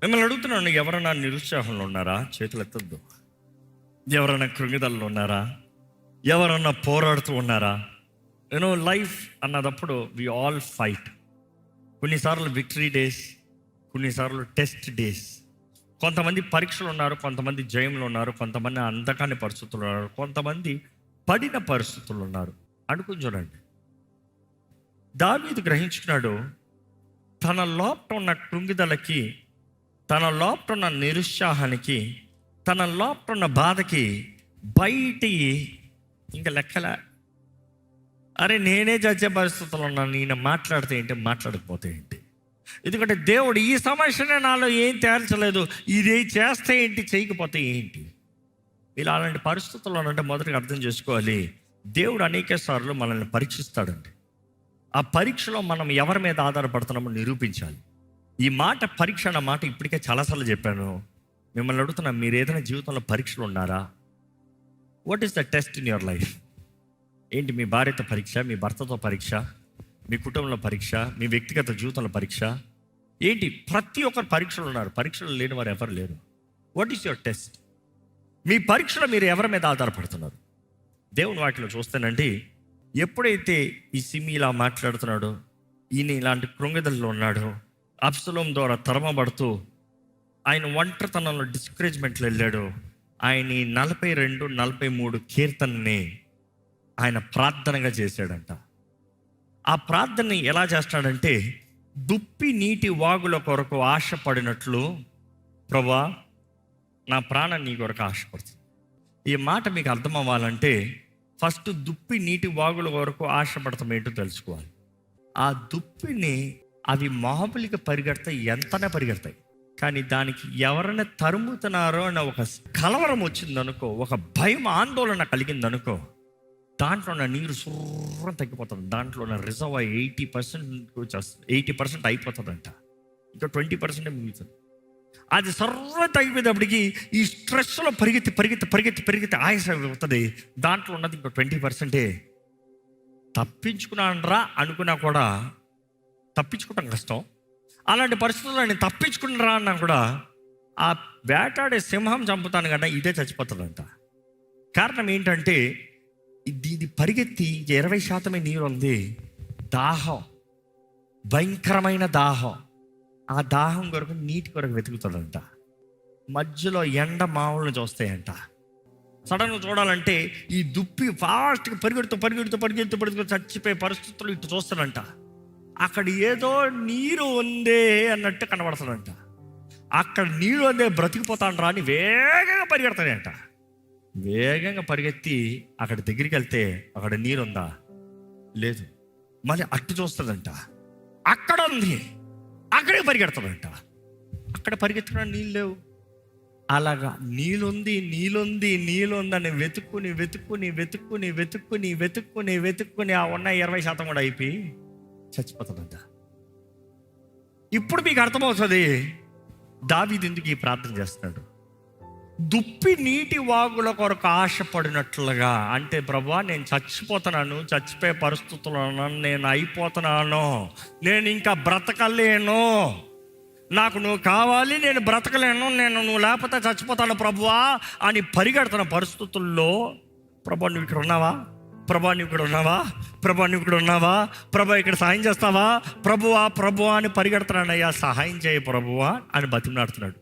మిమ్మల్ని అడుగుతున్నాను, ఎవరైనా నిరుత్సాహంలో ఉన్నారా? చేతులు ఎత్తద్దు. ఎవరైనా కృంగిదల్లో ఉన్నారా? ఎవరన్నా పోరాడుతూ ఉన్నారా? లైఫ్ అన్నదప్పుడు వి ఆల్ ఫైట్. కొన్నిసార్లు విక్టరీ డేస్, కొన్నిసార్లు టెస్ట్ డేస్. కొంతమంది పరీక్షలు ఉన్నారు, కొంతమంది జయంలో ఉన్నారు, కొంతమంది అందకాని పరిస్థితులు ఉన్నారు, కొంతమంది పడిన పరిస్థితులు ఉన్నారు. అనుకుని చూడండి, దావీదు గ్రహించుకున్నాడు, తన లోపల ఉన్న కృంగిదలకి, తన లోపల ఉన్న నిరుత్సాహానికి, తన లోపల ఉన్న బాధకి బయటి ఇంకా లెక్కలే. అరే నేనే చచ్చే పరిస్థితుల్లో ఉన్నాను, నేను మాట్లాడితే ఏంటి, మాట్లాడకపోతే ఏంటి? ఎందుకంటే దేవుడు ఈ సమస్యనే నాలో ఏం తేల్చలేదు, ఇది చేస్తే ఏంటి, చేయకపోతే ఏంటి? ఇలా అలాంటి పరిస్థితుల్లో అంటే మొదటిగా అర్థం చేసుకోవాలి, దేవుడు అనేక సార్లు మనల్ని పరీక్షిస్తాడండి. ఆ పరీక్షలో మనం ఎవరి మీద ఆధారపడుతున్నామో నిరూపించాలి. ఈ మాట పరీక్ష అన్న మాట ఇప్పటికే చాలాసార్లు చెప్పాను. మిమ్మల్ని అడుగుతున్నా, మీరు ఏదైనా జీవితంలో పరీక్షలు ఉన్నారా? What is the test in your life? ఏంటి? మీ భార్యతో పరీక్ష, మీ భర్తతో పరీక్ష, మీ కుటుంబంలో పరీక్ష, మీ వ్యక్తిగత జీవితంలో పరీక్ష ఏంటి? ప్రతి ఒక్కరు పరీక్షలు ఉన్నారు, పరీక్షలు లేని వారు ఎవరు లేరు. What is your test? మీ పరీక్షలో మీరు ఎవరి మీద ఆధారపడుతున్నారు? దేవుని వాటిలో చూస్తేనండి, ఎప్పుడైతే ఈ సిమి ఇలా మాట్లాడుతున్నాడో, ఈయన ఇలాంటి కృంగిదల్లో ఉన్నాడో, అబ్సలోం ద్వారా తరమబడుతూ ఆయన ఒంటరితనంలో డిస్కరేజ్మెంట్లో వెళ్ళాడు, ఆయన 42, 43 కీర్తనని ఆయన ప్రార్థనగా చేశాడంట. ఆ ప్రార్థనని ఎలా చేస్తాడంటే, దుప్పి నీటి వాగుల కొరకు ఆశపడినట్లు, ప్రభా నా ప్రాణం నీ కొరకు ఆశపడుతుంది. ఈ మాట మీకు అర్థం అవ్వాలంటే ఫస్ట్ దుప్పి నీటి వాగుల వరకు ఆశపడతాం ఏంటో తెలుసుకోవాలి. ఆ దుప్పిని అవి మామూలుగా పరిగెడతాయి, ఎంతనే పరిగెడతాయి, కానీ దానికి ఎవరైనా తరుముతున్నారో అన్న ఒక కలవరం వచ్చిందనుకో, ఒక భయం ఆందోళన కలిగిందనుకో, దాంట్లో ఉన్న నీరు సుర్రం తగ్గిపోతుంది. దాంట్లో ఉన్న రిజర్వ్ 80% అయిపోతుందంట, ఇంకా 20% మిగులుతుంది. అది సర్వ తగ్గిపోయేటప్పటికి ఈ స్ట్రెస్లో పరిగెత్తి పరిగెత్తి పరిగెత్తి పరిగెత్తి ఆయాసం అవుతుంది. దాంట్లో ఉన్నది ఇంకో 20%. తప్పించుకున్నానరా అనుకున్నా కూడా తప్పించుకోవటం కష్టం. అలాంటి పరిస్థితుల్లో నేను తప్పించుకున్నారా అన్నా కూడా ఆ వేటాడే సింహం చంపుతాను కదా, ఇదే చచ్చిపోతుందంట. కారణం ఏంటంటే ఇది పరిగెత్తి 20% నీరు ఉంది, దాహం, భయంకరమైన దాహం. ఆ దాహం కొరకు నీటి కొరకు వెతుకుతాడంట. మధ్యలో ఎండ మామూలు చూస్తాయంట. సడన్గా చూడాలంటే ఈ దుప్పి ఫాస్ట్గా పరిగెడుతూ పరిగెడుతూ పరిగెడుతూ పరిగెడుతూ చచ్చిపోయే పరిస్థితులు ఇటు చూస్తాడంట. అక్కడ ఏదో నీరు ఉందే అన్నట్టు కనబడతాడంట. అక్కడ నీరు ఉందే బ్రతికిపోతాను రా అని వేగంగా పరిగెడతాడంట. వేగంగా పరిగెత్తి అక్కడ దగ్గరికి వెళ్తే అక్కడ నీరు ఉందా? లేదు. మళ్ళీ అట్టు చూస్తుందంట, అక్కడ ఉంది, అక్కడే పరిగెడతాడంట. అక్కడ పరిగెత్తుకున్నా నీళ్ళు లేవు. అలాగా నీళ్ళుంది నీళ్ళుంది నీళ్ళుందని వెతుక్కుని వెతుక్కుని వెతుక్కుని వెతుక్కుని వెతుక్కుని వెతుక్కుని ఆ ఉన్న 20% కూడా అయిపోయి చచ్చిపోతాడంట. ఇప్పుడు మీకు అర్థమవుతుంది దావీదు ఎందుకు ఈ ప్రార్థన చేస్తున్నాడు. దుప్పి నీటి వాగుల కొరకు ఆశపడినట్లుగా, అంటే ప్రభువా నేను చచ్చిపోతున్నాను, చచ్చిపోయే పరిస్థితుల్లో ఉన్నాను, నేను అయిపోతున్నాను, నేను ఇంకా బ్రతకలేను, నాకు నువ్వు కావాలి, నేను బ్రతకలేను, నువ్వు లేకపోతే చచ్చిపోతాను ప్రభువా అని పరిగెడుతున్న పరిస్థితుల్లో, ప్రభా నువ్వు ఇక్కడ ఉన్నావా, ప్రభా నువ్వు ఇక్కడ ఉన్నావా, ప్రభా నువ్వు ఇక్కడ ఉన్నావా, ప్రభా ఇక్కడ సహాయం చేస్తావా, ప్రభువా ప్రభువా అని పరిగెడుతున్నానయ్యా, సహాయం చేయ ప్రభువా అని బతిమలాడుతున్నాడు.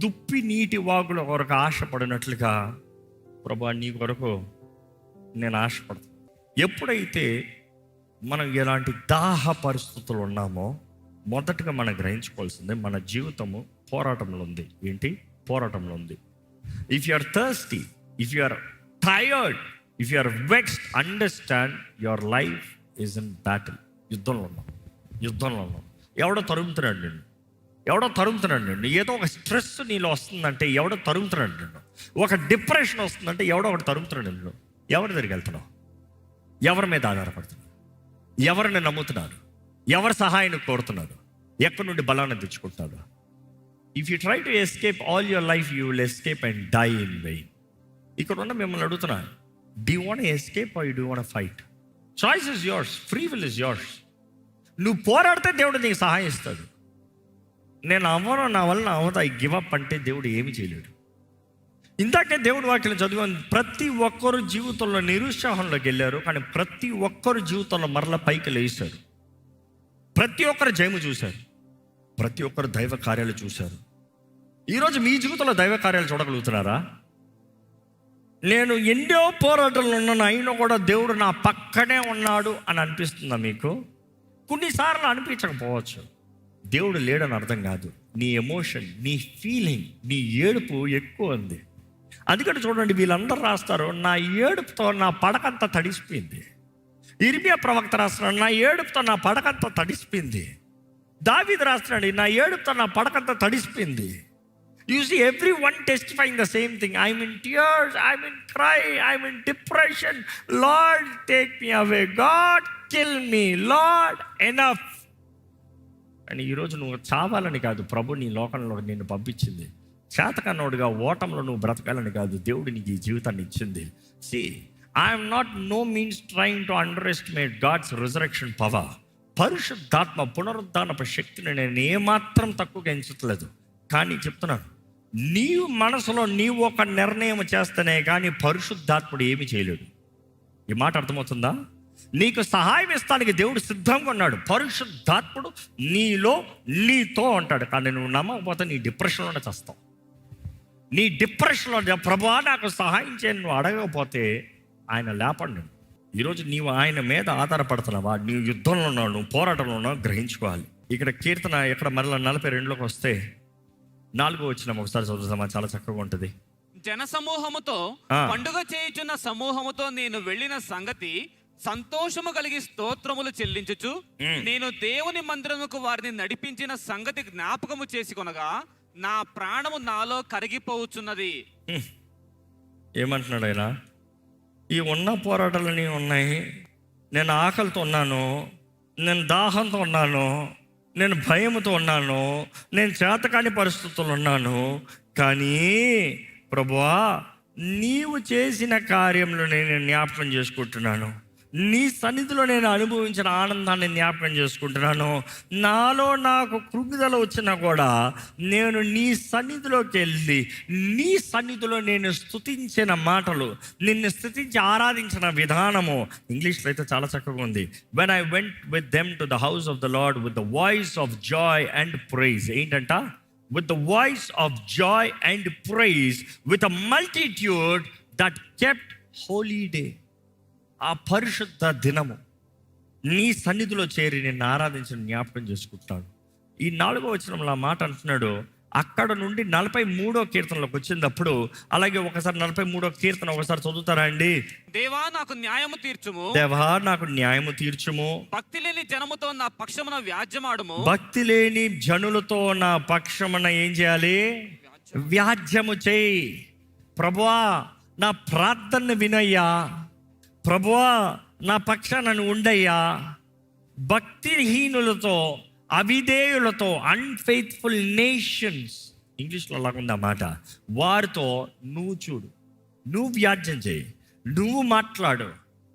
దుప్పి నీటి వాగుల కొరకు ఆశపడినట్లుగా, ప్రభా నీ కొరకు నేను ఆశపడతాను. ఎప్పుడైతే మనం ఎలాంటి దాహ పరిస్థితులు ఉన్నామో, మొదటగా మనం గ్రహించుకోవాల్సిందే మన జీవితము పోరాటంలో ఉంది. ఏంటి? పోరాటంలో ఉంది. If you are thirsty, if you are tired, if you are vexed, understand your life is in battle. యుద్ధంలో ఉన్నాం. ఎవడో తరుముతున్నాడు నిన్ను, ఏదో ఒక స్ట్రెస్ నీలో వస్తుందంటే ఎవడో తరుముతున్నాడు నిన్ను, ఒక డిప్రెషన్ వస్తుందంటే ఎవడో ఒకటి తరుముతున్నాడు నిన్ను. ఎవరి దగ్గరికి వెళ్తున్నావు? ఎవరి మీద ఆధారపడుతున్నావు? ఎవరిని నమ్ముతున్నారు? ఎవరి సహాయాన్ని కోరుతున్నారు? ఎక్కడి నుండి బలాన్ని తెచ్చుకుంటున్నాడు? If you try to escape all your life, you will escape and die in vain. ఇక్కడ ఉన్న మిమ్మల్ని అడుగుతున్నా, do you want escape or you do want fight? Choice is yours, free will is yours. నువ్వు పోరాడితే దేవుడు నీకు సహాయం ఇస్తాడు. నేను అవ్వను, నా వలన అవదా, ఈ గివప్ అంటే దేవుడు ఏమి చేయలేడు. ఇందాకే దేవుడు వాక్యం చదివాను, ప్రతి ఒక్కరు జీవితంలో నిరుత్సాహంలోకి వెళ్ళారు, కానీ ప్రతి ఒక్కరు జీవితంలో మరలా పైకి లేచారు. ప్రతి ఒక్కరు జయము చూశారు, ప్రతి ఒక్కరు దైవ కార్యాలు చూశారు. ఈరోజు మీ జీవితంలో దైవ కార్యాలు చూడగలుగుతున్నారా? నేను ఎన్నో పోరాటాలు ఉన్నాను, అయినా కూడా దేవుడు నా పక్కనే ఉన్నాడు అని అనిపిస్తుందా మీకు? కొన్నిసార్లు అనిపించకపోవచ్చు. దేవుడు లేడని అర్థం కాదు, నీ ఎమోషన్, నీ ఫీలింగ్, నీ ఏడుపు ఎక్కువ ఉంది. అందుకని చూడండి, వీళ్ళందరూ రాస్తారు, నా ఏడుపుతో నా పడకంతా తడిసిపోయింది. ఇర్మియా ప్రవక్త రాస్తున్నాడు, నా ఏడుపుతో నా పడకంతా తడిసిపోయింది. దావీదు రాస్తున్నాడు, నా ఏడుపుతో నా పడకంతా తడిసిపోయింది. You see, everyone testifying the same thing. I'm in tears, I'm in cry, I'm in depression. Lord, take me away. God, kill me. Lord, enough. అని ఈరోజు నువ్వు చావాలని కాదు ప్రభు నీ లోకంలో నిన్ను పంపించింది. చేతకన్నోడుగా ఓటంలో నువ్వు బ్రతకాలని కాదు దేవుడు నీకు ఈ జీవితాన్ని ఇచ్చింది. See, I am not no means trying to underestimate God's resurrection power. పరిశుద్ధాత్మ పునరుద్ధానపు శక్తిని నేను ఏమాత్రం తక్కువగా ఎంచట్లేదు. కానీ చెప్తున్నాను, నీవు మనసులో నీవు ఒక నిర్ణయం చేస్తేనే కానీ పరిశుద్ధాత్ముడు ఏమి చేయలేడు. ఈ మాట అర్థమవుతుందా? నీకు సహాయం ఇస్తానికి దేవుడు సిద్ధంగా ఉన్నాడు. పరిశుద్ధాత్ముడు నీలో నీతో ఉంటాడు. కానీ నువ్వు నమ్మకపోతే నీ డిప్రెషన్లోనే చేస్తావు. నీ డిప్రెషన్లో ప్రభువా నాకు సహాయం చేయని నువ్వు అడగకపోతే ఆయన లేపండి. ఈరోజు నీవు ఆయన మీద ఆధారపడుతున్నావా? నీవు యుద్ధంలో ఉన్నావు, నువ్వు పోరాటంలో ఉన్నావు, గ్రహించుకోవాలి. ఇక్కడ కీర్తన ఎక్కడ మరలా 42లోకి వస్తే 4వ వచనం ఒకసారి చదువుతామా, చాలా చక్కగా ఉంటుంది. జన సమూహముతో పండుగ చేయుచున్న సమూహముతో నేను వెళ్ళిన సంగతి సంతోషము కలిగి స్తోత్రములు చెల్లించుచు నేను దేవుని మందిరముకు వారిని నడిపించిన సంగతి జ్ఞాపకము చేసుకొనగా నా ప్రాణము నాలో కరిగిపోవచ్చున్నది. ఏమంటున్నాడు ఆయన? ఈ ఉన్న పోరాటాలన్నీ ఉన్నాయి, నేను ఆకలితో ఉన్నాను, నేను దాహంతో ఉన్నాను, నేను భయంతో ఉన్నాను, నేను చేతకాని పరిస్థితుల్లో ఉన్నాను, కానీ ప్రభువా నీవు చేసిన కార్యంలో నేను జ్ఞాపకం చేసుకుంటున్నాను. నీ సన్నిధిలో నేను అనుభవించిన ఆనందాన్ని జ్ఞాపకం చేసుకుంటున్నాను. నాలో నాకు కృంగిదల వచ్చినా కూడా నేను నీ సన్నిధిలోకి వెళ్ళి నీ సన్నిధిలో నేను స్తుతించిన మాటలు, నిన్ను స్తుతించి ఆరాధించిన విధానము, ఇంగ్లీష్లో అయితే చాలా చక్కగా ఉంది. when I went with them to the house of the Lord with the voice of joy and praise. ఏంటంట? with the voice of joy and praise with a multitude that kept holy day. ఆ పరిశుద్ధ దినము నీ సన్నిధిలో చేరి నిన్ను ఆరాధించిన జ్ఞాపకం చేసుకుంటాడు. ఈ 4వ వచనంలో ఆ మాట అంటున్నాడు. అక్కడ నుండి 43వ కీర్తనలోకి వచ్చినప్పుడు, అలాగే ఒకసారి 43వ కీర్తన ఒకసారి చదువుతారా అండి? దేవా నాకు న్యాయము తీర్చుము, దేవా నాకు న్యాయము తీర్చుము, భక్తి లేని జనముతో నా పక్షమున వ్యాజ్యమాడుము. భక్తి లేని జనులతో నా పక్షమున ఏం చేయాలి? వ్యాజ్యము చేయి. ప్రభువా నా ప్రార్థన వినయ్యా, ప్రభువా నా పక్షాన ఉండయ్యా. భక్తిహీనులతో, అవిధేయులతో, అన్ఫెయిత్ఫుల్ నేషన్స్, ఇంగ్లీష్లో అలాగుంది ఆ మాట, వారితో నువ్వు చూడు, నువ్వు వ్యాజ్యం చేయి, నువ్వు మాట్లాడు.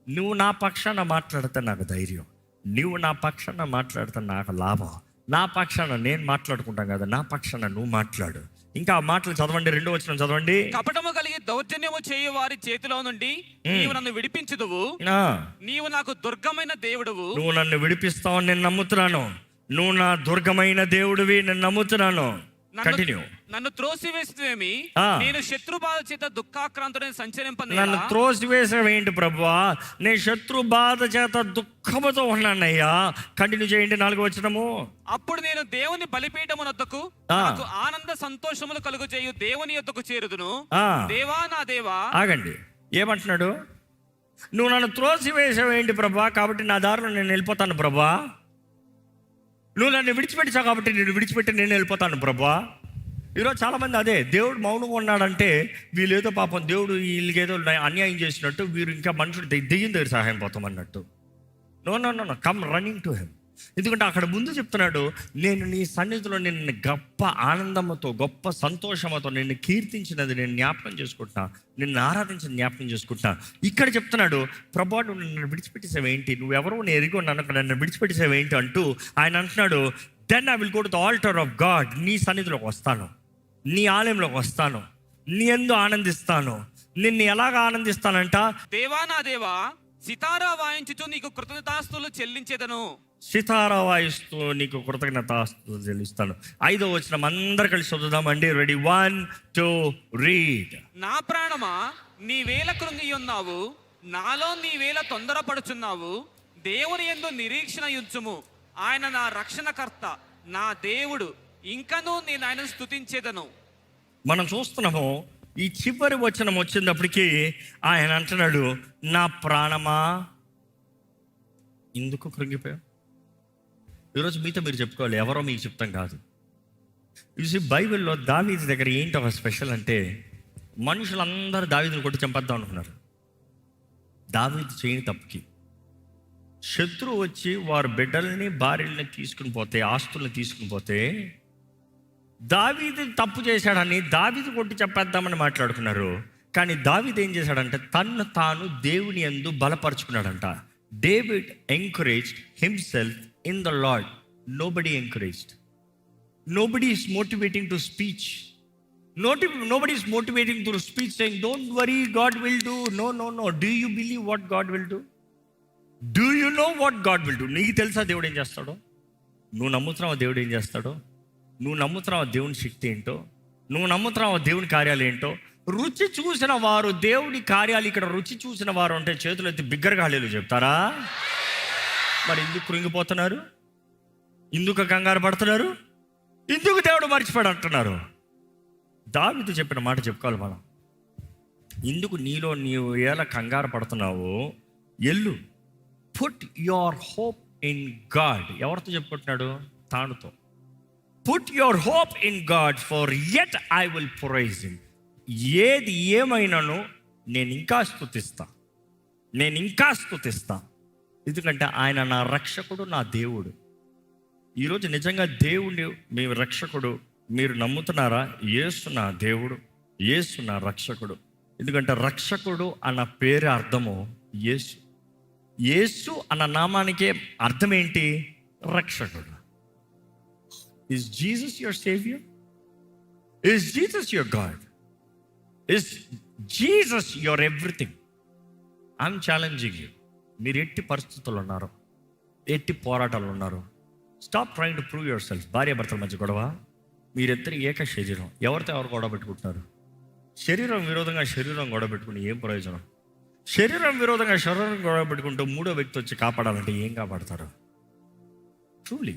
నువ్వు నా పక్షాన మాట్లాడితే నాకు ధైర్యం, నువ్వు నా పక్షాన మాట్లాడితే నాకు లాభం. నా పక్షాన నేను మాట్లాడుకుంటాం కదా, నా పక్షాన నువ్వు మాట్లాడు. ఇంకా ఆ మాటలు చదవండి, 2వ వచనం చదవండి. కపటము కలిగి దౌర్జన్యము చేయు వారి చేతిలో నుండి నీవు నన్ను విడిపించుదువు. నీవు నాకు దుర్గమైన దేవుడువు. నువ్వు నన్ను విడిపిస్తావు, నేను నమ్ముతున్నాను. నువ్వు నా దుర్గమైన దేవుడివి, నేను నమ్ముతున్నాను. నన్ను త్రోసివేసేవేమి? నేను శత్రు బాధ చేత దుఃఖాక్రాంతుడైన సంచరింపను. నన్ను త్రోసివేసేవేంటి ప్రభువా? నేను శత్రు బాధ చేత దుఃఖముతో ఉన్నానయ్యా. కంటిన్యూ చేయండి 4వ వచనము. అప్పుడు నేను దేవుని బలిపీఠమునొద్దకు నాకు ఆనంద సంతోషములు కలుగు చేయు దేవుని యొద్దకు చేరుదును. దేవా నా దేవా. ఆగండి, ఏమంటున్నాడు? నువ్వు నన్ను త్రోసివేసేవేంటి ప్రభువా, కాబట్టి నా దారిలో నేను వెళ్ళిపోతాను ప్రభువా. నువ్వు నన్ను విడిచిపెట్టావు కాబట్టి నేను విడిచిపెట్టి నేను వెళ్ళిపోతాను ప్రభువా. ఈరోజు చాలామంది అదే, దేవుడు మౌనంగా ఉన్నాడంటే వీళ్ళేదో పాపం దేవుడు వీళ్ళకేదో అన్యాయం చేసినట్టు, వీరు ఇంకా మనుషులు దెయ్యం దగ్గర సహాయం పోతాం అన్నట్టు. No no no, come running to him. ఎందుకంటే అక్కడ ముందు చెప్తున్నాడు, నేను నీ సన్నిధిలో నిన్ను గొప్ప ఆనందంతో, గొప్ప సంతోషంతో నిన్ను కీర్తించినది నేను జ్ఞాపకం చేసుకుంటున్నా, నిన్ను ఆరాధించిన జ్ఞాపకం చేసుకుంటున్నా. ఇక్కడ చెప్తున్నాడు, ప్రభా నువ్వు నన్ను విడిచిపెట్టేసావేంటి, నువ్వెవరో నేను ఎరిగి ఉన్నాను, నన్ను విడిచిపెట్టేసావేంటి అంటూ ఆయన అంటున్నాడు, then I will go to the altar of God. నీ సన్నిధిలోకి వస్తాను, నీ ఆలయంలోకి వస్తాను, నీ యందు ఆనందిస్తాను. నిన్ను ఎలాగ ఆనందిస్తానంట? దేవా నా దేవా, సితారా వాయించుచు నీకు కృతజ్ఞతాస్తులు చెల్లించేదను. సితారా వాయిస్తూ నీకు కృతజ్ఞతాస్తులు చెల్లిస్తాను. 5వ వచనం అందరు కలిసి చదువుదామండి. Ready, 1 2 read. నా ప్రాణమా నీవేళ కృంగి ఉన్నావు, నాలో నీవేళ తొందరపడుచున్నావు. దేవుని యందు నిరీక్షణ ఉంచుము, ఆయన నా రక్షణకర్త, నా దేవుడు, ఇంకనూ నేను ఆయనను స్తుతించేదను. మనం చూస్తున్నాము, ఈ చివరి వచనం వచ్చినప్పటికీ ఆయన అంటున్నాడు, నా ప్రాణమా ఎందుకు కృంగిపోయావు? ఈరోజు మీతో మీరు చెప్పుకోవాలి, ఎవరో మీకు చెప్తాం కాదు. చూసి బైబిల్లో దావీదు దగ్గర ఏంటి ఒక స్పెషల్ అంటే, మనుషులందరూ దావీదుని కొట్టి చంపేద్దాం అనుకున్నారు. దావీదు చేయని తప్పుకి శత్రువు వచ్చి వారి బిడ్డల్ని భార్యల్ని తీసుకుని పోతే, ఆస్తుల్ని తీసుకుని పోతే, దావీదు తప్పు చేశాడని దావీదు కొట్టి చంపేద్దామని మాట్లాడుకున్నారు. కానీ దావీదు ఏం చేశాడంటే తన్ను తాను దేవుని యందు బలపరుచుకున్నాడంట. David encouraged himself in the Lord. Nobody encouraged, nobody is motivating to speech. Nobody is motivating through speech saying, don't worry, God will do. No. Do you believe what God will do? Do you know what God will do? నీకు తెలుసా దేవుడు ఏం చేస్తాడో? నువ్వు నమ్ముతున్నావా దేవుడు ఏం చేస్తాడో? నువ్వు నమ్ముతున్నావా దేవుని శక్తి ఏంటో? నువ్వు నమ్ముతున్నావా దేవుని కార్యాలు ఏంటో? రుచి చూసిన వారు దేవుడి కార్యాలు, ఇక్కడ రుచి చూసిన వారు అంటే చేతులు ఎత్తి బిగ్గరగా హల్లెలూయా చెప్తారా? మరి ఎందుకు కృంగిపోతున్నారు? ఎందుకు కంగారు పడుతున్నారు? ఎందుకు దేవుడు మర్చిపోయాడు అంటున్నారు? దావీదు చెప్పిన మాట చెప్పుకోవాలి మనం. ఎందుకు నీలో నీవు ఎలా కంగారు పడుతున్నావో ఎల్లు, put your hope in God. ఎవరితో చెప్పుకుంటున్నాడు? తానుతో. Put your hope in God for yet I will praise him. ఏది ఏమైనాను నేను ఇంకా స్తుతిస్తా, ఎందుకంటే ఆయన నా రక్షకుడు, నా దేవుడు. ఈరోజు నిజంగా దేవుడు మీ రక్షకుడు మీరు నమ్ముతున్నారా? యేసు నా దేవుడు, యేసు నా రక్షకుడు. ఎందుకంటే రక్షకుడు అన్న పేరు అర్థము యేసు. యేసు అన్న నామానికే అర్థం ఏంటి? రక్షకుడు. Is Jesus your saviour? Is Jesus your God? Is Jesus your everything? I'm challenging you. మీరు ఎట్టి పరిస్థితుల్లో ఉన్నారు, ఎట్టి పోరాటాలు ఉన్నారు, stop trying to prove your self. భార్యాభర్తల మధ్య గొడవ, మీరిద్దరు ఏక శరీరం, ఎవరితో ఎవరు గొడవ పెట్టుకుంటున్నారు? శరీరం విరోధంగా శరీరం గొడవ పెట్టుకుని ఏం ప్రయోజనం? శరీరం విరోధంగా శరీరం గొడవ పెట్టుకుంటూ మూడో వ్యక్తి వచ్చి కాపాడాలంటే ఏం కాపాడతారు? ట్రూలీ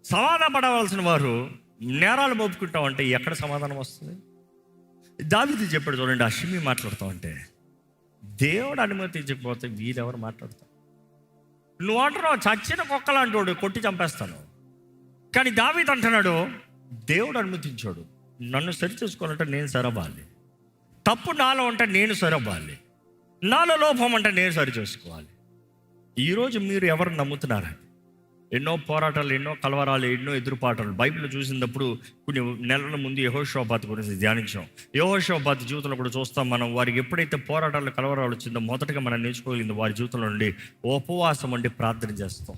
సమాధాన పడవలసిన వారు నేరాలు మోపుకుంటామంటే ఎక్కడ సమాధానం వస్తుంది? దావీదు చెప్పాడు చూడండి, ఆ షిమ్మి మాట్లాడుతావు అంటే దేవుడు అనుమతించకపోతే వీరెవరు మాట్లాడతారు? నువ్వు అంటున్నావు చచ్చిన కుక్కలాంటి కొట్టి చంపేస్తాను. కానీ దావీదు అంటున్నాడు, దేవుడు అనుమతించాడు. నన్ను సరి చేసుకోవాలంటే నేను సరవ్వాలి, తప్పు నాలో ఉంటే నేను సరవ్వాలి, నాలో లోపం అంటే నేను సరి చేసుకోవాలి. ఈరోజు మీరు ఎవరు నమ్ముతున్నారా? ఎన్నో పోరాటాలు, ఎన్నో కలవరాలు, ఎన్నో ఎదురుపాటాలు బైబిల్లో చూసినప్పుడు కొన్ని నెలల ముందు యెహోషాపాతు గురించి ధ్యానించాం. యెహోషాపాతు జీవితంలో కూడా చూస్తాం మనం. వారికి ఎప్పుడైతే పోరాటాలు, కలవరాలు వచ్చిందో మొదటగా మనం నేర్చుకోగలిగింది వారి జీవితంలో నుండి ఉపవాసం ఉండి ప్రార్థన చేస్తాం.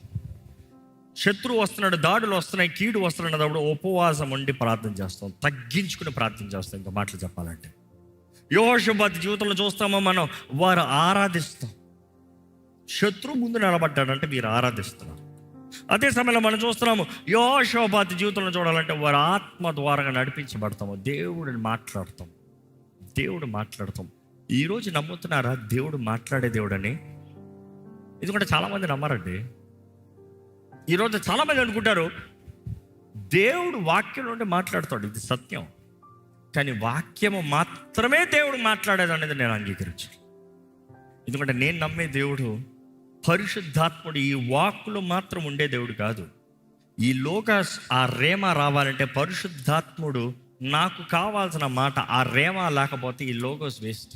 శత్రువు వస్తున్నాడు, దాడులు వస్తున్నాయి, కీడు వస్తున్నాడు, ఉపవాసం ఉండి ప్రార్థన చేస్తాం, తగ్గించుకుని ప్రార్థన చేస్తాం. ఇంకా మాటలు చెప్పాలంటే యెహోషాపాతు జీవితంలో చూస్తామో మనం, వారు ఆరాధిస్తాం. శత్రువు ముందు నిలబడ్డాడంటే వీరు ఆరాధిస్తున్నారు. అదే సమయంలో మనం చూస్తున్నాము యెహోషాపాతు జీవితంలో చూడాలంటే వారు ఆత్మ ద్వారంగా నడిపించబడతాము. దేవుడు మాట్లాడతాం. ఈరోజు నమ్ముతున్నారా దేవుడు మాట్లాడే దేవుడని? ఎందుకంటే చాలామంది నమ్మరండి. ఈరోజు చాలామంది అనుకుంటారు దేవుడు వాక్యం నుండి మాట్లాడతాడు, ఇది సత్యం. కానీ వాక్యము మాత్రమే దేవుడు మాట్లాడేది అనేది నేను అంగీకరించాను. ఎందుకంటే నేను నమ్మే దేవుడు పరిశుద్ధాత్ముడు. ఈ వాక్కులు మాత్రం ఉండే దేవుడు కాదు. ఈ లోకస్ ఆ రేమ రావాలంటే పరిశుద్ధాత్ముడు నాకు కావాల్సిన మాట ఆ రేమ లేకపోతే ఈ లోగోస్ వేస్ట్.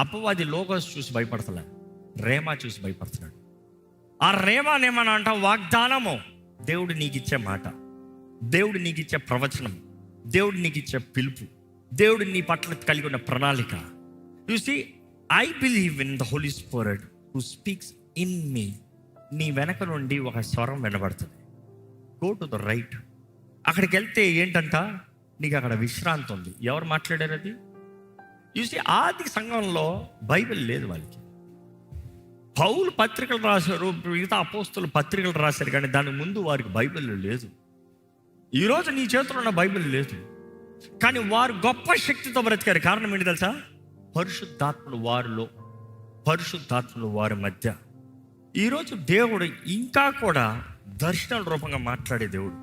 అపవాది లోగోస్ చూసి భయపడతలే, రేమా చూసి భయపడుతున్నాడు. ఆ రేమానేమని అంట వాగ్దానము, దేవుడు నీకు ఇచ్చే మాట, దేవుడు నీకు ఇచ్చే ప్రవచనం, దేవుడు నీకు ఇచ్చే పిలుపు, దేవుడు నీ పట్ల కలిగి ఉన్న ప్రణాళిక. You see, I believe in the Holy Spirit who speaks in me. నీ వెనక నుండి ఒక స్వరం వినబడుతుంది. Go to the right. అక్కడికి వెళ్తే ఏంటంట, నీకు అక్కడ విశ్రాంతి ఉంది. ఎవరు మాట్లాడారు అది? చూసి ఆది సంఘంలో బైబిల్ లేదు వాళ్ళకి. పౌలు పత్రికలు రాశారు, మిగతా అపోస్తులు పత్రికలు రాశారు, కానీ దాని ముందు వారికి బైబిల్ లేదు. ఈరోజు నీ చేతిలో ఉన్న బైబిల్ లేదు, కానీ వారు గొప్ప శక్తితో బ్రతికారు. కారణం ఏంటి తెలుసా? పరిశుద్ధాత్ముడు వారిలో, పరిశుద్ధాత్ముడు వారి మధ్య. ఈరోజు దేవుడు ఇంకా కూడా దర్శనాల రూపంగా మాట్లాడే దేవుడు.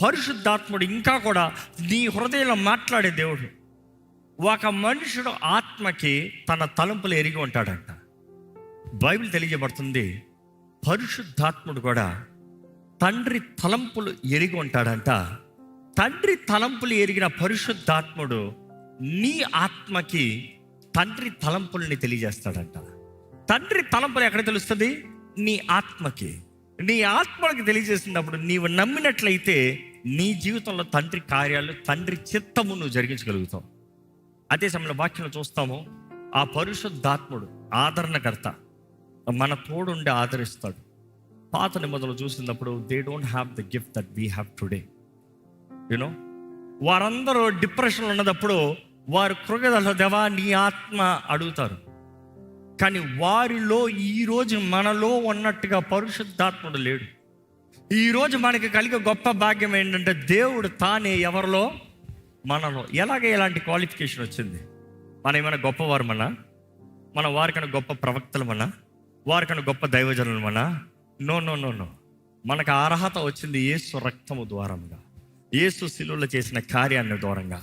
పరిశుద్ధాత్ముడు ఇంకా కూడా నీ హృదయంలో మాట్లాడే దేవుడు. ఒక మనుషుడు ఆత్మకి తన తలంపులు ఎరిగి ఉంటాడంట. బైబిల్ తెలియజేయబడుతుంది, పరిశుద్ధాత్ముడు కూడా తండ్రి తలంపులు ఎరిగి ఉంటాడంట. తండ్రి తలంపులు ఎరిగిన పరిశుద్ధాత్ముడు నీ ఆత్మకి తండ్రి తలంపుల్ని తెలియజేస్తాడంట. తండ్రి తలంపులు ఎక్కడ తెలుస్తుంది? నీ ఆత్మకి. నీ ఆత్మకి తెలియజేసినప్పుడు నీవు నమ్మినట్లయితే నీ జీవితంలో తండ్రి కార్యాలు, తండ్రి చిత్తము నువ్వు జరిగించగలుగుతావు. అదే సమయంలో వాక్యంలో చూస్తాము, ఆ పరిశుద్ధాత్ముడు ఆదరణకర్త, మన తోడుండి ఆదరిస్తాడు. పాత నిబంధనలు చూసినప్పుడు they don't have the gift that we have today. You know, వారందరూ డిప్రెషన్లో ఉన్నప్పుడు వారు కృగదల దేవా నీ ఆత్మ అడుగుతారు. కానీ వారిలో ఈరోజు మనలో ఉన్నట్టుగా పరిశుద్ధాత్ముడు లేడు. ఈరోజు మనకి కలిగే గొప్ప భాగ్యం ఏంటంటే దేవుడు తానే ఎవరిలో, మనలో. ఎలాంటి క్వాలిఫికేషన్ వచ్చింది? మనం ఏమైనా గొప్పవారు మన వారికన్నా గొప్ప ప్రవక్తలు వారికన్నా గొప్ప దైవజనులు నో నో నో నో. మనకు అర్హత వచ్చింది యేసు రక్తము ద్వారంగా, యేసు శిలువలో చేసిన కార్యాన్ని ద్వారంగా.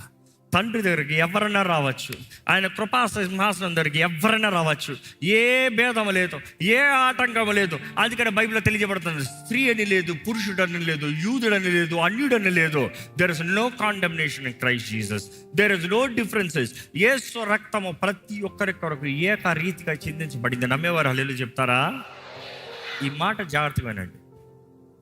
తండ్రి దగ్గరికి ఎవరైనా రావచ్చు, ఆయన కృపా సింహాసనం దగ్గరికి ఎవరైనా రావచ్చు. ఏ భేదము లేదు, ఏ ఆటంకము లేదు. అది ఇక్కడ బైబిల్లో తెలియజేయబడుతుంది, స్త్రీ అని లేదు, పురుషుడు అని లేదు, యూదుడని లేదు, అన్యుడని లేదు. There is no condemnation in Christ Jesus. There is no differences. Yesu రక్తము ప్రతి ఒక్కరి కొరకు ఏక రీతిగా చిందించబడింది. నమ్మేవారు హల్లెలూయా చెప్తారా? ఈ మాట జాగ్రత్తగా వినండి.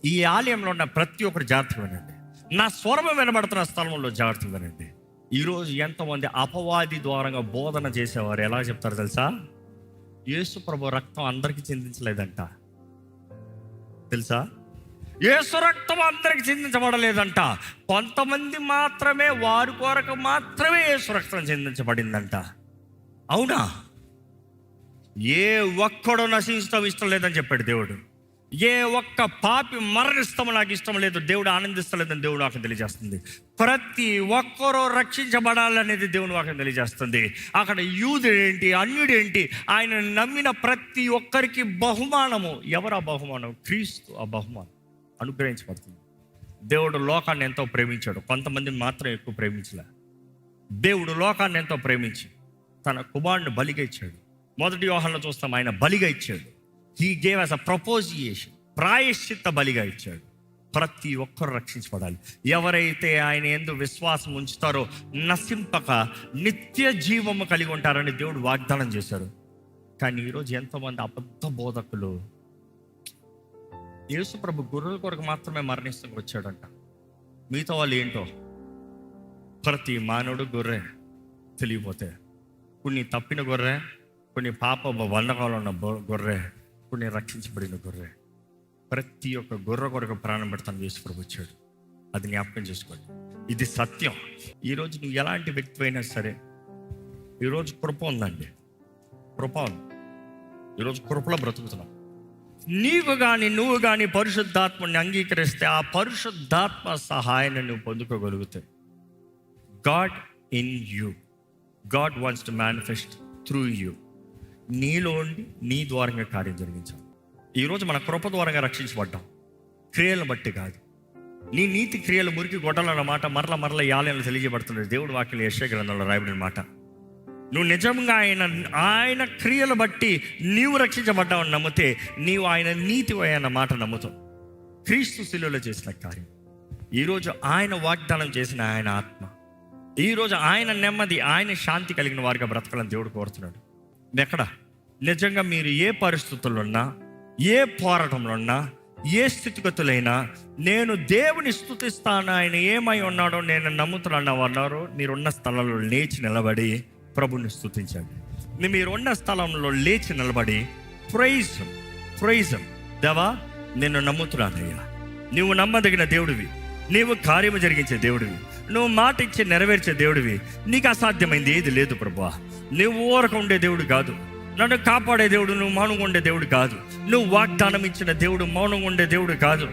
ఈ ఆలయంలో ఉన్న ప్రతి ఒక్కరు జాగ్రత్తగా వినండి. నా స్వరం వినబడుతున్న స్థలంలో జాగ్రత్తగా వినండి. ఈరోజు ఎంతమంది అపవాది ద్వారంగా బోధన చేసేవారు ఎలా చెప్తారు తెలుసా? యేసు ప్రభు రక్తం అందరికీ చిందించలేదంట. తెలుసా? యేసు రక్తం అందరికి చిందించబడలేదంట. కొంతమంది మాత్రమే, వారి కొరకు మాత్రమే యేసు రక్తం చిందించబడిందంట. అవునా? ఏ ఒక్కడో నశించడం ఇష్టం లేదని చెప్పాడు దేవుడు. ఏ ఒక్క పాపి మరణిస్తాము నాకు ఇష్టం లేదు, దేవుడు ఆనందిస్తలేదని దేవుడు వాక్యం తెలియజేస్తుంది. ప్రతి ఒక్కరూ రక్షించబడాలనేది దేవుని వాక్యం తెలియజేస్తుంది. అక్కడ యూదుడేంటి, అన్యుడేంటి, ఆయన నమ్మిన ప్రతి ఒక్కరికి బహుమానము. ఎవరు ఆ బహుమానం? క్రీస్తు ఆ బహుమానం అనుగ్రహించబడుతుంది. దేవుడు లోకాన్ని ఎంతో ప్రేమించాడు, కొంతమందిని మాత్రం ఎక్కువ ప్రేమించలే. దేవుడు లోకాన్ని ఎంతో ప్రేమించి తన కుమారుని బలిగా ఇచ్చాడు. మొదటి యోహానులో చూస్తాం, ఆయన బలిగా ఇచ్చాడు. హీ గేవ్ అస్ అ ప్రపోజియేషన్, ప్రాయశ్చిత్త బలిగా ఇచ్చాడు. ప్రతి ఒక్కరు రక్షించబడాలి. ఎవరైతే ఆయన యందు విశ్వాసం ఉంచుతారో నశింపక నిత్య జీవము కలిగి ఉంటారని దేవుడు వాగ్దానం చేశారు. కానీ ఈరోజు ఎంతోమంది అబద్ధ బోధకులు యేసు ప్రభు గొర్రెల కొరకు మాత్రమే మరణిస్తూ వచ్చాడంట. మిగతా వాళ్ళు ఏంటో, ప్రతి మానవుడు గొర్రె తెలియపోతే, కొన్ని తప్పిన గొర్రె, కొన్ని పాప వండకాలు ఉన్న గొర్రె, కొన్ని రక్షించబడిన గొర్రె. ప్రతి ఒక్క గొర్రె కొరకు ప్రాణం పెడతాను యేసు ప్రభు వచ్చాడు. అది జ్ఞాపకం చేసుకోండి. ఇది సత్యం. ఈరోజు నువ్వు ఎలాంటి వ్యక్తి అయినా సరే, ఈరోజు కృప ఉందండి, కృప ఉంది. ఈరోజు కృపలో బ్రతుకుతున్నావు. నువ్వు కానీ పరిశుద్ధాత్మని అంగీకరిస్తే ఆ పరిశుద్ధాత్మ సహాయాన్ని నువ్వు పొందుకోగలుగుతావు. God in you, God wants to manifest through you. నీలో ఉండి నీ ద్వారంగా కార్యం జరిగించాలి. ఈరోజు మన కృప ద్వారంగా రక్షించబడ్డాం, క్రియలను బట్టి కాదు. నీ నీతి క్రియలు మురికి గొడ్డలన్న మాట మరల ఈ ఆలయంలో తెలియజేయబడుతుంది. దేవుడు వాక్యం యెషయా గ్రంథంలో రాయబడిన మాట. నువ్వు నిజంగా ఆయన క్రియలు బట్టి నీవు రక్షించబడ్డావని నమ్మితే నీవు ఆయన నీతి అన్న మాట నమ్ముతావు. క్రీస్తు శిలువలో చేసిన కార్యం, ఈరోజు ఆయన వాగ్దానం చేసిన ఆయన ఆత్మ, ఈరోజు ఆయన నెమ్మది, ఆయన శాంతి కలిగిన వారిగా బ్రతకాలని దేవుడు కోరుతున్నాడు. ఎక్కడ నిజంగా మీరు ఏ పరిస్థితుల్లో ఉన్నా, ఏ పోరాటంలో ఉన్నా, ఏ స్థితిగతులైనా, నేను దేవుని స్తుతిస్తాను, ఆయన ఏమై ఉన్నాడో నేను నమ్ముతున్నాను అన్నారు. మీరున్న స్థలంలో లేచి నిలబడి ప్రభుని స్తుతించండి. మీరున్న స్థలంలో లేచి నిలబడి ప్రైజ్ దేవా, నిన్ను నమ్ముతున్నానయ్యా, నువ్వు నమ్మదగిన దేవుడివి, నీవు కార్యము జరిగించే దేవుడివి, నువ్వు మాట ఇచ్చి నెరవేర్చే దేవుడివి. నీకు అసాధ్యమైంది ఏది లేదు ప్రభువా. నువ్వు ఊరక ఉండే దేవుడు కాదు, నన్ను కాపాడే దేవుడు నువ్వు మౌనంగా ఉండే దేవుడు కాదు, నువ్వు వాగ్దానం ఇచ్చిన దేవుడు మౌనంగా ఉండే దేవుడు కాదు.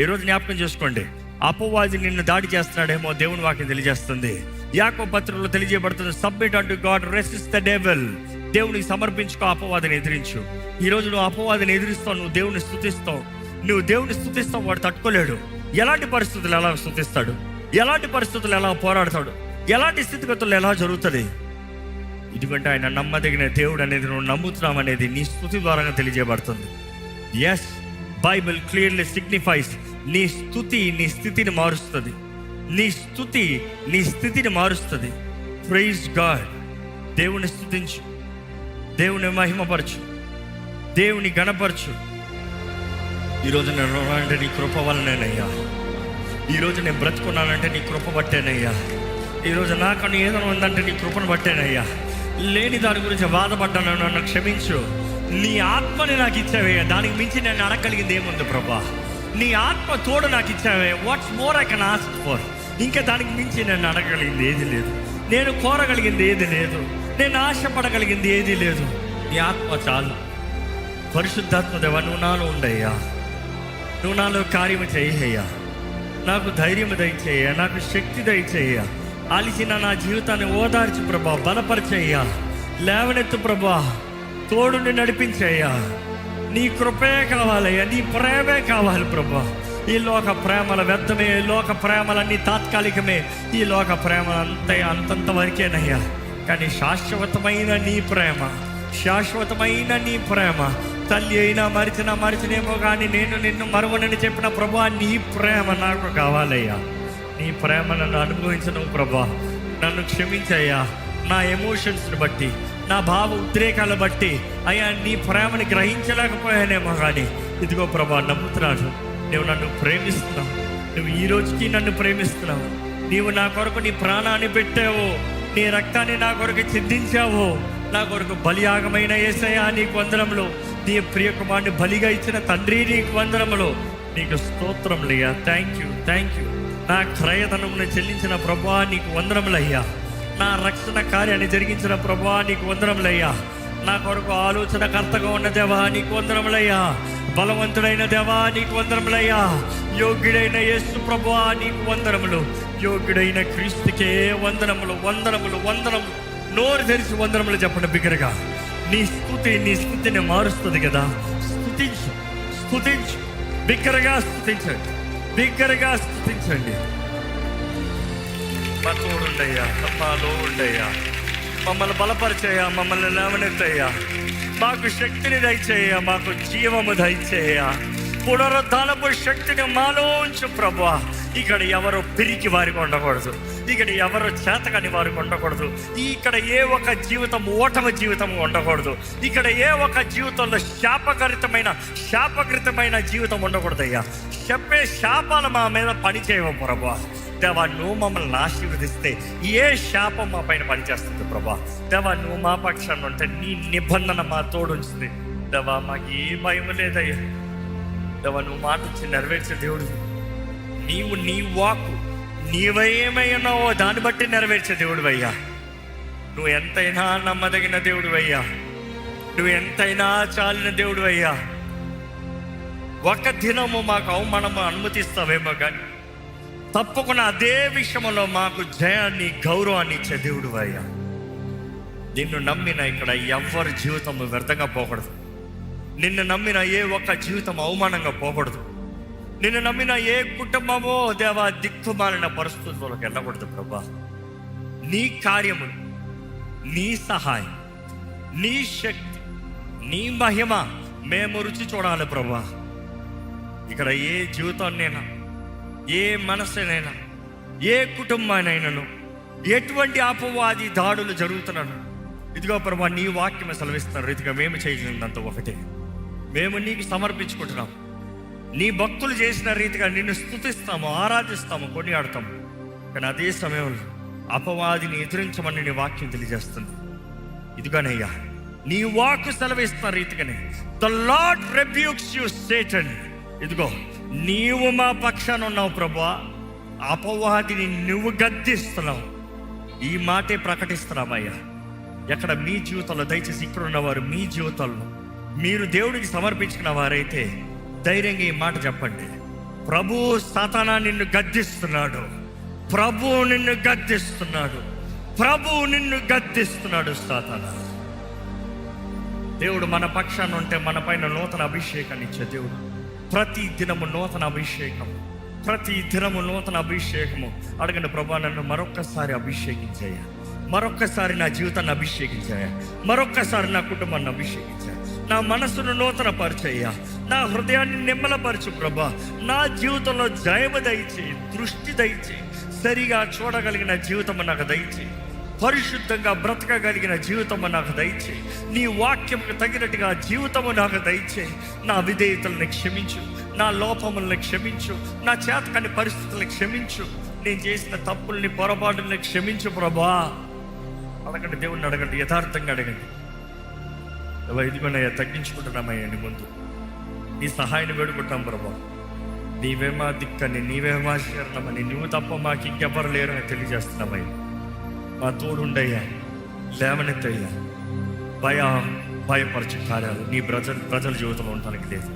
ఈరోజు జ్ఞాపకం చేసుకోండి, అపవాది నిన్ను దాడి చేస్తున్నాడేమో దేవుని వాక్యం తెలియజేస్తుంది. యాకోబు పత్రికలో తెలియజేయబడుతుంది, submit unto God, resist the devil. దేవునికి సమర్పించుకో, అపవాదిని ఎదిరించు. ఈరోజు నువ్వు అపవాదిని ఎదిరిస్తావు, నువ్వు దేవుని స్తుతిస్తావు. నువ్వు దేవుని స్తుతిస్తావు, వాడు తట్టుకోలేడు. ఎలాంటి పరిస్థితులు ఎలా స్తుతిస్తాడు, ఎలాంటి పరిస్థితులు ఎలా పోరాడతాడు, ఎలాంటి స్థితిగతులు ఎలా జరుగుతుంది. ఎందుకంటే ఆయన నమ్మదగిన దేవుడు అనేది నువ్వు నమ్ముతున్నావు అనేది నీ స్తుతి ద్వారా తెలియజేయబడుతుంది. ఎస్, బైబిల్ క్లియర్లీ సిగ్నిఫైస్, నీ స్తుతి నీ స్థితిని మారుస్తుంది. నీ స్తుతి నీ స్థితిని మారుస్తుంది. Praise God. దేవుని స్తుతించు, దేవుని మహిమపరచు, దేవుని గణపరచు. ఈరోజు నేను అంటే నీ కృప వల్లనేనయ్యా. ఈరోజు నేను బ్రతుకున్నానంటే నీ కృప బట్టేనయ్యా. ఈరోజు నాకన్నా ఏదైనా ఉందంటే నీ కృపను బట్టేనయ్యా. లేని దాని గురించి బాధపడ్డాను, నన్ను క్షమించు. నీ ఆత్మని నాకు ఇచ్చావయ్యా, దానికి మించి నేను అడగలిగింది ఏముంది ప్రభా. నీ ఆత్మ తోడు నాకు ఇచ్చావే, what's more I can ask for. ఇంకా దానికి మించి నేను అడగలిగింది ఏది లేదు, నేను కోరగలిగింది ఏది లేదు, నేను ఆశపడగలిగింది ఏది లేదు. నీ ఆత్మ చాలు. పరిశుద్ధాత్మ దేవా, నువ్వు నాలో ఉండయ్యా, నువ్వు నాలో కార్యము చేయ్యా. నాకు ధైర్యం దయచేయ్యా, నాకు శక్తి దయచేయ్యా. అలిసిన నా జీవితాన్ని ఓదార్చి ప్రభా, బలపరిచేయ్యా, లేవనెత్తు ప్రభా, తోడుని నడిపించేయ్యా. నీ కృపే కావాలయ్యా, నీ ప్రేమే కావాలి ప్రభా. ఈ లోక ప్రేమల వ్యర్థమే, ఈ లోక ప్రేమలన్నీ తాత్కాలికమే, ఈ లోక ప్రేమలు అంతంత వరకేనయ్యా. కానీ శాశ్వతమైన నీ ప్రేమ, శాశ్వతమైన నీ ప్రేమ, తల్లి అయినా మరిచినేమో కానీ నేను నిన్ను మరువనని చెప్పిన ప్రభా, నీ ప్రేమ నాకు కావాలయ్యా. నీ ప్రేమ నన్ను అనుభవించను ప్రభా. నన్ను క్షమించయ్యా, నా ఎమోషన్స్ని బట్టి, నా భావ ఉద్రేకాల బట్టి అయ్యా నీ ప్రేమని గ్రహించలేకపోయానేమో కానీ ఇదిగో ప్రభా, నమ్ముతున్నాను నువ్వు నన్ను ప్రేమిస్తున్నావు. నువ్వు ఈ రోజుకి నన్ను ప్రేమిస్తున్నావు. నీవు నా కొరకు నీ ప్రాణాన్ని పెట్టావు, నీ రక్తాన్ని నా కొరకు చిందించావు. నా కొరకు బలియాగమైన యేసయ్యా నీకు వందనములు. నీ ప్రియ కుమారుని బలిగా ఇచ్చిన తండ్రి నీకు వందనములు. నీకు స్తోత్రములయ్యా. Thank you, thank you. నా క్రయధనమును చెల్లించిన ప్రభువా నీకు వందనములయ్యా. నా రక్షణ కార్యాన్ని జరిగించిన ప్రభువా నీకు వందనములయ్యా. నా కొరకు ఆలోచనకర్తగా ఉన్న దేవా నీకు వందనములయ్యా. బలవంతుడైన దేవా నీకు వందనములయ్యా. యోగ్యుడైన యేసు ప్రభువా నీకు వందనములు. యోగ్యుడైన క్రీస్తుకే వందనములు, వందనములు, వందనములు. నోరు తెరిచి వందనములు చెప్పండి బిగ్గరగా. నీ స్థుతిని మారుస్తుంది కదా. స్తుతించు, స్తుతించు, బిగ్గరగా స్తుతించండి, బిగ్గరగా స్థుతించండి. మా తోడుండయ్యా, మాలో ఉండయ్యా, మమ్మల్ని బలపరిచేయ్యా, మమ్మల్ని లేవనెత్తయ్యా. మాకు శక్తిని దయచేయ్యా, మాకు జీవము దయచేయ్యా. పునరుద్ధానపు శక్తిని మాలో ఉంచు ప్రభువా. ఇక్కడ ఎవరో పిరికి వారికి ఉండకూడదు, ఇక్కడ ఎవరో చేతకాని వారికి ఉండకూడదు. ఇక్కడ ఏ ఒక్క జీవితం ఓటమి జీవితం ఉండకూడదు. ఇక్కడ ఏ ఒక్క జీవితంలో శాపకృతమైన జీవితం ఉండకూడదయ్యా. చెప్పే శాపాలు మా మీద పని చేయవు ప్రభా. దేవా, నువ్వు మమ్మల్ని ఆశీర్వదిస్తే ఏ శాపం మా పైన పనిచేస్తుంది ప్రభా. దేవా, నువ్వు మా పక్షాన్ని ఉంటే నీ నిబంధన మా తోడుంచింది దేవా. మాకు ఏ భయం లేదయ్యా. దేవా, నువ్వు మాట ఇచ్చి నెరవేర్చే దేవుడు. నీవు నీ వాక్కు నీవేమై ఉన్నావో దాన్ని బట్టి నెరవేర్చే దేవుడు అయ్యా. నువ్వు ఎంతైనా నమ్మదగిన దేవుడు అయ్యా. నువ్వు ఎంతైనా చాలిన దేవుడు అయ్యా. ఒక దినము మాకు అవమానము అనుమతిస్తావేమో కానీ తప్పకుండా అదే విషయంలో మాకు జయాన్ని, గౌరవాన్ని ఇచ్చే దేవుడు అయ్యా. నిన్ను నమ్మిన ఇక్కడ ఎవరి జీవితం వ్యర్థంగా పోకూడదు. నిన్ను నమ్మిన ఏ ఒక్క జీవితం అవమానంగా పోకూడదు. నిన్ను నమ్మిన ఏ కుటుంబమో దేవా దిక్కుమాలిన పరిస్థితుల్లోకి వెళ్ళకూడదు ప్రభా. నీ కార్యము, నీ సహాయం, నీ శక్తి, నీ మహిమ మేము రుచి చూడాలి ప్రభా. ఇక్కడ ఏ జీవితాన్నైనా, ఏ మనసునైనా, ఏ కుటుంబానైనాను ఎటువంటి అపవాది దాడులు జరుగుతున్నాను ఇదిగో ప్రభా, నీ వాక్యం సెలవిస్తున్నారు. రీతిగా మేము చేసినంత ఒకటే, మేము నీకు సమర్పించుకుంటున్నాం. నీ భక్తులు చేసిన రీతిగా నిన్ను స్తుతిస్తాము, ఆరాధిస్తాము, కొనియాడతాము. కానీ అదే సమయంలో అపవాదిని ఎదిరించమని నీ వాక్యం తెలియజేస్తుంది. ఇదిగోనయ్యా, నీ వాక్కు సెలవిస్తున్న రీతిగానే the lord rebukes you Satan. ఇదిగో నీవు మా పక్షాన ఉన్నావు ప్రభువా, అపవాదిని నువ్వు గద్దిస్తున్నావు. ఈ మాటే ప్రకటిస్తున్నామయ్యా. ఎక్కడ మీ జీవితంలో, దయచేసి ఇక్కడ ఉన్నవారు మీ జీవితంలో మీరు దేవుడికి సమర్పించిన వారైతే ధైర్యంగా ఈ మాట చెప్పండి. ప్రభు సాతానా నిన్ను గద్దిస్తున్నాడు, ప్రభు నిన్ను గద్దిస్తున్నాడు, ప్రభు నిన్ను గద్దిస్తున్నాడు సాతానా. దేవుడు మన పక్షాన ఉంటే మన పైన నూతన అభిషేకాన్ని ఇచ్చే దేవుడు. ప్రతి దినము నూతన అభిషేకం, ప్రతి దినము నూతన అభిషేకము. అడగండి, ప్రభా నన్ను మరొక్కసారి అభిషేకించాయా, మరొక్కసారి నా జీవితాన్ని అభిషేకించాయా, మరొక్కసారి నా కుటుంబాన్ని అభిషేకించాయా, నా మనసును నూతన పరిచయ్యా, నా హృదయాన్ని నిమ్మలపరచు ప్రభా. నా జీవితంలో జయము దయచేయి, దృష్టి దయచేయి, సరిగా చూడగలిగిన జీవితం నాకు దయచేయి, పరిశుద్ధంగా బ్రతకగలిగిన జీవితము నాకు దయచేయి, నీ వాక్యముకు తగినట్టుగా జీవితము నాకు దయచేయి. నా విధేయతలను క్షమించు, నా లోపములను క్షమించు, నా చేతకాని పరిస్థితులను క్షమించు, నేను చేసిన తప్పుల్ని పొరపాటుని క్షమించు ప్రభా. అడగండి, దేవుణ్ణి అడగండి, యథార్థంగా అడగండి. ఇదిగోనయ్యా, తగ్గించుకుంటున్నామయ్యా నీ ముందు, నీ సహాయాన్ని వేడుకుంటాం ప్రభా. నీవేమా దిక్కని, నీవేమా శరణమని, నువ్వు తప్ప మాకు ఇంకెవ్వరు లేరు అని తెలియజేస్తున్నామయ్యా. మా తోడుండయ్యా, లేవనెత్తయ్యా. భయపరచే కార్యాలు నీ ప్రజల జీవితంలో ఉండడానికి లేదు.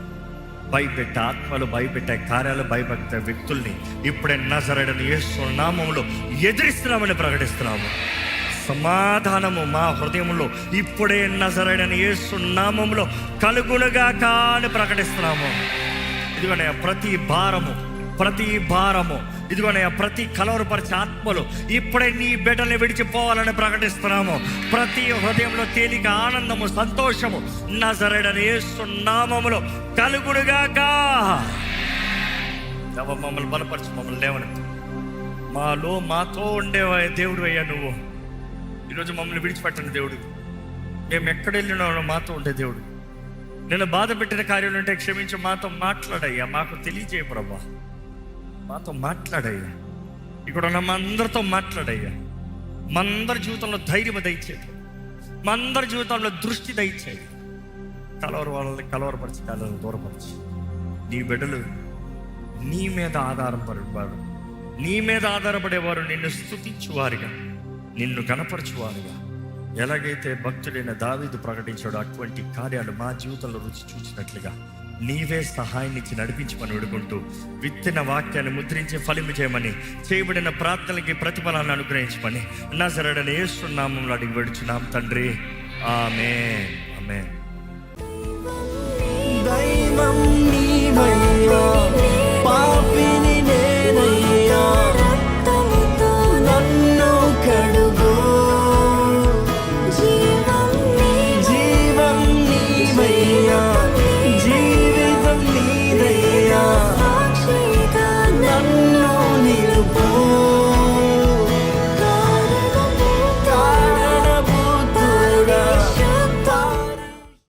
భయపెట్టే ఆత్మలు, భయపెట్టే కార్యాలు, భయపెట్టే వ్యక్తుల్ని ఇప్పుడే నజరేయుడైన యేసు నామములో ఎదిరిస్తున్నామని ప్రకటిస్తున్నాము. సమాధానము మా హృదయంలో ఇప్పుడే నజరేయుడైన యేసు నామములో కలుగునుగాక అని ప్రకటిస్తున్నాము. ఇదిగోనయ్యా, ప్రతి భారము ఇదిగోనయ్యా, ప్రతి కలవరపరిచే ఆత్మలు ఇప్పుడే నీ బిడ్డల్ని విడిచిపోవాలని ప్రకటిస్తున్నాము. ప్రతి హృదయంలో తేలిక, ఆనందము, సంతోషము నజరేయుడైన యేసు నామములో కలుగునుగాక. మమ్మల్ని బలపరచు, మమ్మల్ని లేవనెత్తు. మాతో ఉండేవా దేవుడు అయ్యా. నువ్వు ఈరోజు మమ్మల్ని విడిచిపెట్టండి దేవుడు. మేము ఎక్కడ వెళ్ళినా మాతో ఉండే దేవుడు. నేను బాధ పెట్టిన కార్యాలు ఉంటే క్షమించి మాతో మాట్లాడయ్యా, మాకు తెలియజేయ ప్రభా. మాతో మాట్లాడయ్యా, ఇక్కడ ఉన్న మా అందరితో మాట్లాడయ్యా. మా అందరి జీవితంలో ధైర్యం దయచేయి, మా అందరి జీవితంలో దృష్టి దయచేయి. వాళ్ళని కలవరపరిచి, దూరపరిచి నీ బిడ్డలు నీ మీద ఆధారపడేవారు, నీ మీద ఆధారపడేవారు నిన్ను స్తుతించువారుగా, నిన్ను గణపరచువారుగా. ఎలాగైతే భక్తుడైన దావీదు ప్రకటించాడో అటువంటి కార్యాలు మా జీవితంలో రుచి చూసినట్లుగా నీవే సహాయాన్నిచ్చి నడిపించమని వేడుకుంటూ, విత్తిన వాక్యాన్ని ముద్రించి ఫలింపు చేయమని, చేయబడిన ప్రార్థనలకి ప్రతిఫలాన్ని అనుగ్రహించమని నజరేయుడైన యేసు నామములో అడిగి వేడుచున్నాం తండ్రి, ఆమేన్, ఆమేన్. దైవం నీవయ్యా, పాపి